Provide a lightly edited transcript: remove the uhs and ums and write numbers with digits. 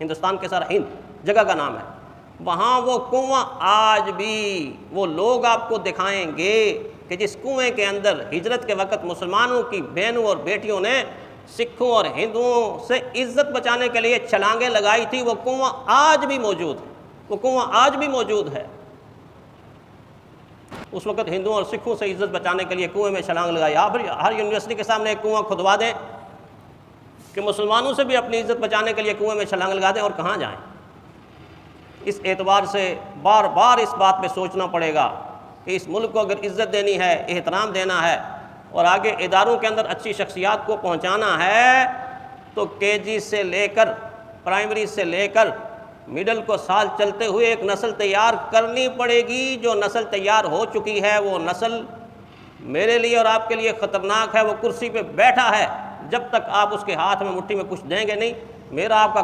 ہندوستان کے سر ہند جگہ کا نام ہے، وہاں وہ کنواں آج بھی وہ لوگ آپ کو دکھائیں گے کہ جس کنویں کے اندر ہجرت کے وقت مسلمانوں کی بہنوں اور بیٹیوں نے سکھوں اور ہندوؤں سے عزت بچانے کے لیے چھلانگیں لگائی تھی، وہ کنواں آج بھی موجود ہے، وہ کنواں آج بھی موجود ہے۔ اس وقت ہندوؤں اور سکھوں سے عزت بچانے کے لیے کنویں میں چھلانگ لگائی۔ آپ ہر یونیورسٹی کے سامنے ایک کنواں کھدوا دیں کہ مسلمانوں سے بھی اپنی عزت بچانے کے لیے کنویں میں چھلانگ لگا دیں، اور کہاں جائیں۔ اس اعتبار سے بار بار اس بات پہ سوچنا پڑے گا کہ اس ملک کو اگر عزت دینی ہے، احترام دینا ہے، اور آگے اداروں کے اندر اچھی شخصیات کو پہنچانا ہے، تو کے جی سے لے کر پرائمری سے لے کر مڈل کو سال چلتے ہوئے ایک نسل تیار کرنی پڑے گی۔ جو نسل تیار ہو چکی ہے وہ نسل میرے لیے اور آپ کے لیے خطرناک ہے۔ وہ کرسی پہ بیٹھا ہے، جب تک آپ اس کے ہاتھ میں مٹھی میں کچھ دیں گے نہیں۔ میرا آپ کا